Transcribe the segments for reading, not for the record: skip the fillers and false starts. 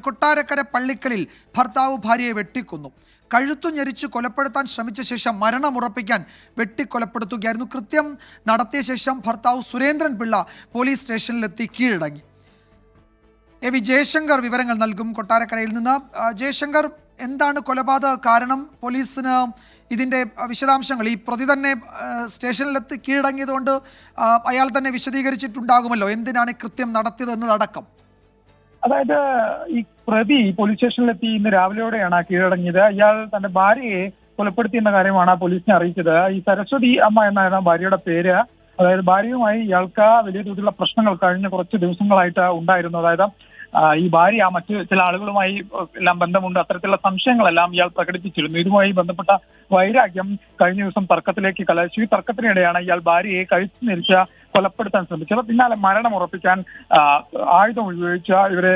കൊട്ടാരക്കര പള്ളിക്കലിൽ ഭർത്താവ് ഭാര്യയെ വെട്ടിക്കൊന്നു. കഴുത്തു ഞെരിച്ച് കൊലപ്പെടുത്താൻ ശ്രമിച്ച ശേഷം മരണമുറപ്പിക്കാൻ വെട്ടിക്കൊലപ്പെടുത്തുകയായിരുന്നു. കൃത്യം നടത്തിയ ശേഷം ഭർത്താവ് സുരേന്ദ്രൻ പിള്ള പോലീസ് സ്റ്റേഷനിലെത്തി കീഴടങ്ങി. എ വി ജയശങ്കർ വിവരങ്ങൾ നൽകും കൊട്ടാരക്കരയിൽ നിന്ന്. ജയശങ്കർ, എന്താണ് കൊലപാതക കാരണം? പോലീസിന് ഇതിൻ്റെ വിശദാംശങ്ങൾ, ഈ പ്രതി തന്നെ സ്റ്റേഷനിലെത്തി കീഴടങ്ങിയതുകൊണ്ട് അയാൾ തന്നെ വിശദീകരിച്ചിട്ടുണ്ടാകുമല്ലോ, എന്തിനാണ് കൃത്യം നടത്തിയത് എന്നതടക്കം. അതായത് ഈ പ്രതി പോലീസ് സ്റ്റേഷനിലെത്തി ഇന്ന് രാവിലെയോടെയാണ് കീഴടങ്ങിയത്. ഇയാൾ തന്റെ ഭാര്യയെ കൊലപ്പെടുത്തിയെന്ന കാര്യമാണ് പോലീസിനെ അറിയിച്ചത്. ഈ സരസ്വതി അമ്മ എന്നായിരുന്നു ഭാര്യയുടെ പേര്. അതായത് ഭാര്യയുമായി ഇയാൾക്ക് വലിയ തോതിലുള്ള പ്രശ്നങ്ങൾ കഴിഞ്ഞ കുറച്ച് ദിവസങ്ങളായിട്ട് ഉണ്ടായിരുന്നു. അതായത് ഈ ഭാര്യ മറ്റ് ചില ആളുകളുമായി എല്ലാം ബന്ധമുണ്ട്, അത്തരത്തിലുള്ള സംശയങ്ങളെല്ലാം ഇയാൾ പ്രകടിപ്പിച്ചിരുന്നു. ഇതുമായി ബന്ധപ്പെട്ട വൈരാഗ്യം കഴിഞ്ഞ ദിവസം തർക്കത്തിലേക്ക് കലാശിച്ചു. ഈ തർക്കത്തിനിടെയാണ് ഇയാൾ ഭാര്യയെ കഴുത്ത് ഞെരിച്ച് കൊലപ്പെടുത്താൻ ശ്രമിച്ചത്. പിന്നാലെ മരണം ഉറപ്പിക്കാൻ ആയുധം ഉപയോഗിച്ച് ഇവരെ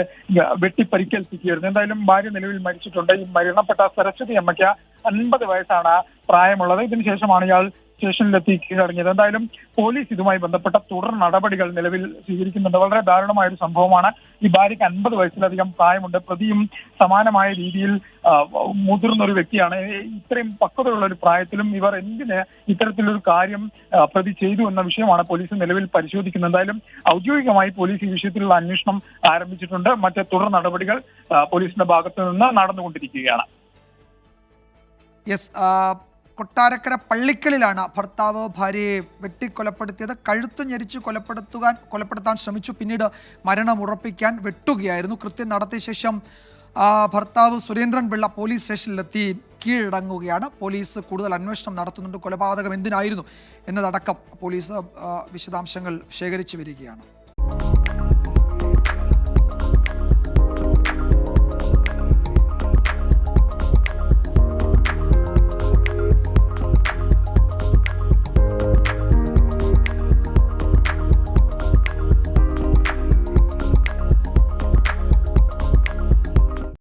വെട്ടിപ്പരിക്കേൽപ്പിക്കുകയായിരുന്നു. എന്തായാലും ഭാര്യ നിലവിൽ മരിച്ചിട്ടുണ്ട്. ഈ മരണപ്പെട്ട സരസ്വതി അമ്മയ്ക്ക് 50 വയസ്സാണ് പ്രായമുള്ളത്. ഇതിനുശേഷമാണ് ഇയാൾ സ്റ്റേഷനിലെത്തി കീഴടങ്ങിയത്. എന്തായാലും പോലീസ് ഇതുമായി ബന്ധപ്പെട്ട തുടർ നടപടികൾ നിലവിൽ സ്വീകരിക്കുന്നുണ്ട്. വളരെ ദാരുണമായ ഒരു സംഭവമാണ്. ഈ ഭാര്യയ്ക്ക് 50 വയസ്സിലധികം പ്രായമുണ്ട്. പ്രതിയും സമാനമായ രീതിയിൽ മുതിർന്നൊരു വ്യക്തിയാണ്. ഇത്രയും പക്വതയുള്ള ഒരു പ്രായത്തിലും ഇവർ എന്തിന് ഇത്തരത്തിലൊരു കാര്യം പ്രതി ചെയ്തു എന്ന വിഷയമാണ് പോലീസ് നിലവിൽ പരിശോധിക്കുന്നത്. എന്തായാലും ഔദ്യോഗികമായി പോലീസ് ഈ വിഷയത്തിലുള്ള അന്വേഷണം ആരംഭിച്ചിട്ടുണ്ട്. മറ്റ് തുടർ നടപടികൾ പോലീസിന്റെ ഭാഗത്തു നിന്ന് നടന്നുകൊണ്ടിരിക്കുകയാണ്. കൊട്ടാരക്കര പള്ളിക്കലിലാണ് ഭർത്താവ് ഭാര്യയെ വെട്ടിക്കൊലപ്പെടുത്തിയത്. കഴുത്തു ഞെരിച്ച് കൊലപ്പെടുത്താൻ ശ്രമിച്ചു. പിന്നീട് മരണമുറപ്പിക്കാൻ വെട്ടുകയായിരുന്നു. കൃത്യം നടത്തിയ ശേഷം ഭർത്താവ് സുരേന്ദ്രൻ പിള്ള പോലീസ് സ്റ്റേഷനിലെത്തി കീഴടങ്ങുകയാണ്. പോലീസ് കൂടുതൽ അന്വേഷണം നടത്തുന്നുണ്ട്. കൊലപാതകം എന്തിനായിരുന്നു എന്നതടക്കം പോലീസ് വിശദാംശങ്ങൾ ശേഖരിച്ചു വരികയാണ്.